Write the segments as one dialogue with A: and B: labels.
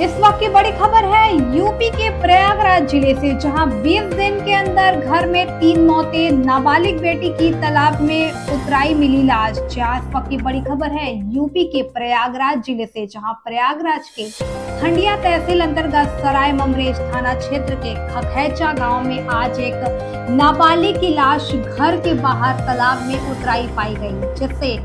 A: इस वक्त की बड़ी खबर है यूपी के प्रयागराज जिले से, जहां 20 दिन के अंदर घर में 3 मौतें, नाबालिग बेटी की तालाब में उतराई मिली लाश। इस वक्त की बड़ी खबर है यूपी के प्रयागराज जिले से, जहां प्रयागराज के खंडिया तहसील अंतर्गत सराय ममरेज थाना क्षेत्र के खखैचा गांव में आज एक नाबालिग की लाश घर के बाहर तालाब में उतराई पाई गई, जिससे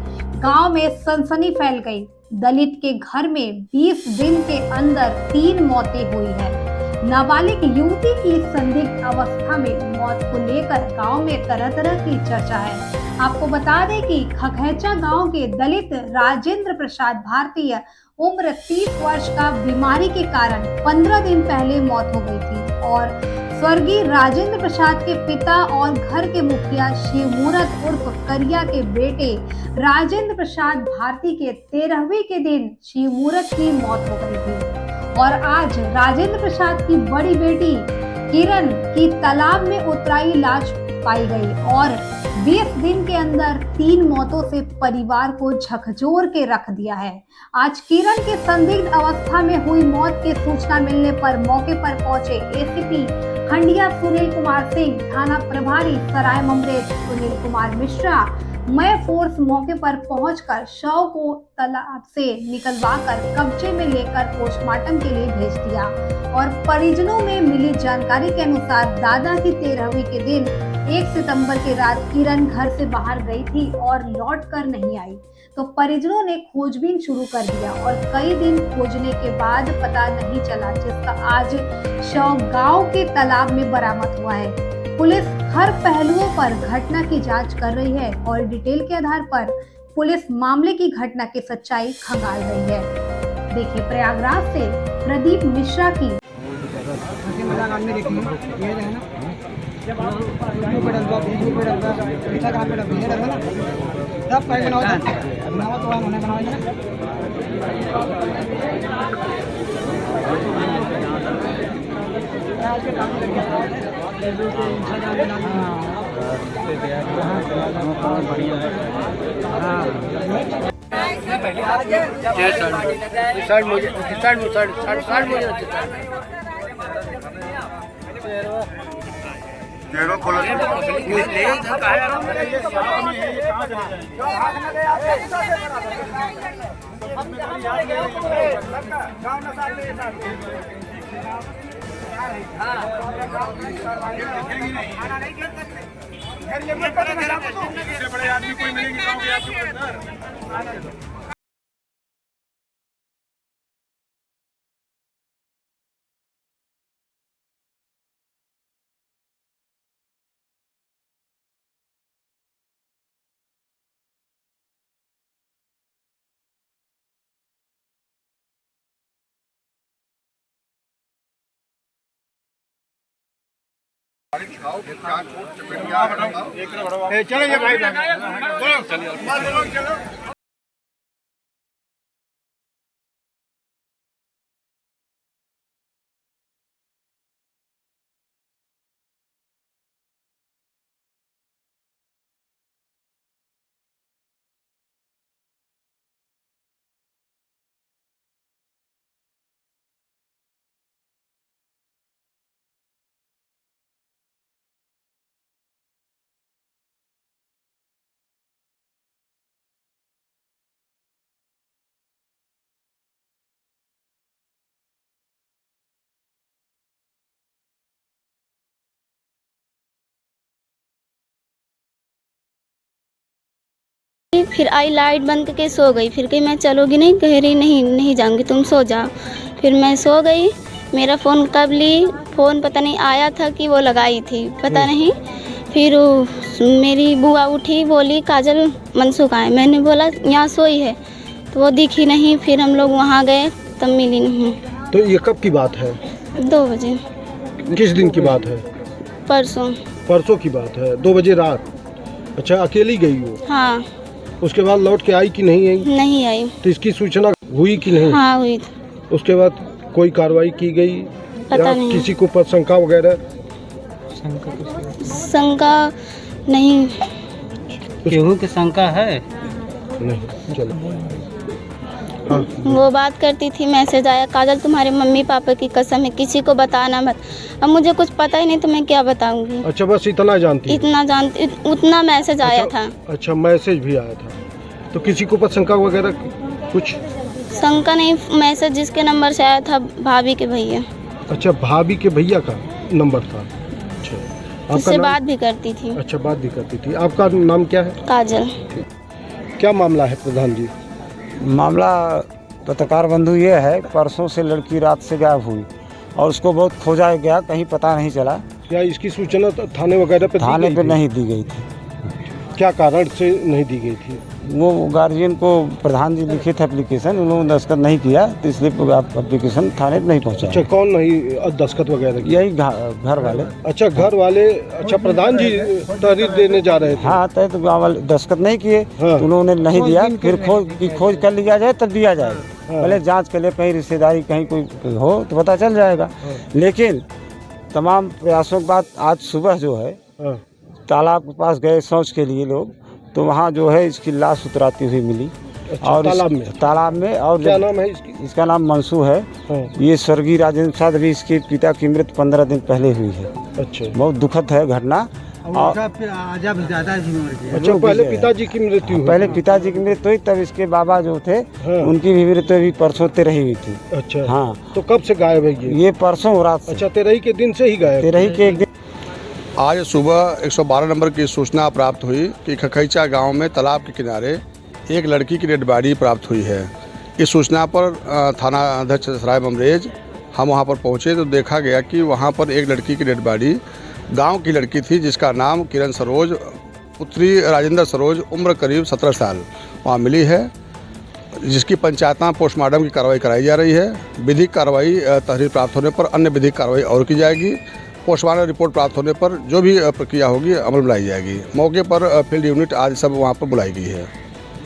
A: गांव में सनसनी फैल गई। दलित के घर में 20 दिन के अंदर 3 मौतें हुई है। नाबालिग युवती की संदिग्ध अवस्था में मौत को लेकर गांव में तरह तरह की चर्चा है। आपको बता दें कि खखैचा गांव के दलित राजेंद्र प्रसाद भारतीय उम्र 30 वर्ष का बीमारी के कारण 15 दिन पहले मौत हो गई थी और स्वर्गीय राजेंद्र प्रसाद के पिता और घर के मुखिया शिवमूर्त उर्फ करिया के बेटे राजेंद्र प्रसाद भारती के 13वीं के दिन शिवमूर्त की मौत हो गई थी और आज राजेंद्र प्रसाद की बड़ी बेटी किरण की तालाब में उतराई लाश पाई गई और 20 दिन के अंदर 3 मौतों से परिवार को झकझोर के रख दिया है। आज किरण के संदिग्ध अवस्था में हुई मौत की सूचना मिलने पर मौके पर पहुंचे एसीपी खंडिया सुनील कुमार सिंह, थाना प्रभारी सराय ममरेज सुनील कुमार मिश्रा, मैं फोर्स मौके पर पहुंचकर शव को तालाब से निकलवाकर कब्जे में लेकर पोस्टमार्टम के लिए भेज दिया और परिजनों में मिली जानकारी के अनुसार दादा की 13वीं के दिन 1 सितंबर की रात किरण घर से बाहर गई थी और लौट कर नहीं आई, तो परिजनों ने खोजबीन शुरू कर दिया और कई दिन खोजने के बाद पता नहीं चला, जिसका आज शव गांव के तालाब में बरामद हुआ है। पुलिस हर पहलुओं पर घटना की जांच कर रही है और डिटेल के आधार पर पुलिस मामले की घटना की सच्चाई खंगाल रही है। देखिए प्रयागराज से प्रदीप मिश्रा की।
B: बड़े आदमी कोई मिलेंगे गाँव के आपके चलो भाई चलो।
C: फिर आई लाइट बंद करके सो गई। फिर कही मैं चलोगी नहीं, कह रही नहीं जाऊंगी, तुम सो जाओ। फिर मैं सो गई। मेरा फ़ोन कब ली, फ़ोन पता नहीं आया था कि वो लगाई थी, पता नहीं। फिर मेरी बुआ उठी, बोली काजल मनसू कहाँ है। मैंने बोला यहाँ सोई है, तो वो दिखी नहीं। फिर हम लोग वहाँ गए, तब मिली नहीं।
D: तो ये कब की बात है?
C: 2 बजे।
D: किस दिन की बात है?
C: परसों
D: की बात है, 2 बजे रात। अच्छा, अकेली गई हो?
C: हाँ।
D: उसके बाद लौट के आई कि नहीं आई?
C: नहीं आई।
D: तो इसकी सूचना हुई कि नहीं?
C: हाँ हुई।
D: उसके बाद कोई कार्रवाई की गई
C: पता
D: या
C: नहीं।
D: किसी को पर शंका वगैरह?
C: शंका नहीं।
E: केहू की शंका है?
D: नहीं। चलो हाँ।
C: वो बात करती थी, मैसेज आया काजल तुम्हारे मम्मी पापा की कसम है किसी को बताना मत। अब मुझे कुछ पता ही नहीं तो मैं क्या बताऊंगी।
D: अच्छा, बस इतना जानती है?
C: इतना जानती, उतना मैसेज आया था।
D: अच्छा, मैसेज भी आया था। तो किसी को शंका वगैरह कुछ?
C: शंका नहीं, मैसेज जिसके नंबर से आया था भाभी के भैया।
D: अच्छा, भाभी के भैया का नंबर था। अच्छा,
C: उससे
D: नाम?
C: बात भी करती थी।
D: अच्छा, बात भी करती थी। आपका नाम क्या है?
C: काजल।
D: क्या मामला है प्रधान जी?
E: मामला पत्रकार बंधु ये है, परसों से लड़की रात से गायब हुई और उसको बहुत खोजा गया, कहीं पता नहीं चला।
D: क्या इसकी सूचना थाने वगैरह पे
E: थाने
D: दी
E: पे
D: गई थी?
E: नहीं दी गई थी।
D: क्या कारण से नहीं दी गई थी?
E: वो गार्जियन को प्रधान जी लिखे थे एप्लीकेशन, उन लोगों ने दस्तखत नहीं किया तो इसलिए एप्लीकेशन थाने पे नहीं पहुंचा।
D: अच्छा, कौन नहीं दस्तखत वगैरह किया?
E: यही घर वाले।
D: अच्छा, घर वाले। अच्छा, प्रधान जी तहरीर देने जा रहे थे?
E: हाँ, तय तो गाँव वाले दस्तखत नहीं किए।
D: हाँ।
E: तो उन्होंने नहीं दिया, फिर खोज कर लिया जाए तब दिया जाएगा।
D: हाँ।
E: पहले जांच के लिए कहीं रिश्तेदारी कहीं कोई हो तो पता चल जाएगा। लेकिन तमाम प्रयासों के बाद आज सुबह जो है
D: हाँ।
E: तालाब के पास गए शौच के लिए लोग, तो वहाँ जो है इसकी लाश उतराती हुई मिली।
D: अच्छा,
E: और
D: तालाब में?
E: और
D: क्या नाम है इसकी?
E: इसका नाम मनसू है।
D: हाँ।
E: ये स्वर्गीय राजेंद्र प्रसाद, अभी इसके पिता की मृत्यु 15 दिन पहले हुई है।
D: अच्छा।
E: बहुत दुखद है घटना। और
D: अच्छा, पहले पिताजी की मृत्यु हुई?
E: पहले पिताजी की मृत्यु हुई, तब इसके बाबा जो थे
D: हाँ।
E: उनकी भी मृत्यु अभी परसों 13 हुई थी।
D: अच्छा।
E: हाँ।
D: तो कब से गायब है ये?
E: ये परसों रात से।
D: अच्छा, 13 के दिन से ही गायब?
E: 13 के एक दिन।
B: आज सुबह 112 नंबर की सूचना प्राप्त हुई कि खखैचा गांव में तालाब के किनारे एक लड़की की डेड बॉडी प्राप्त हुई है। इस सूचना पर थाना अध्यक्ष सराय बमरेज हम वहां पर पहुंचे तो देखा गया कि वहां पर एक लड़की की डेड बॉडी गांव की लड़की थी, जिसका नाम किरण सरोज, पुत्री राजेंद्र सरोज, उम्र करीब 17 साल वहाँ मिली है, जिसकी पंचायतना पोस्टमार्टम की कार्रवाई कराई जा रही है। विधिक कार्रवाई तहरीर प्राप्त होने पर अन्य विधिक कार्रवाई और की जाएगी। पोस्टमार्टम रिपोर्ट प्राप्त होने पर जो भी प्रक्रिया होगी अमल में लाई जाएगी। मौके पर फील्ड यूनिट आज सब वहाँ पर बुलाई गई है।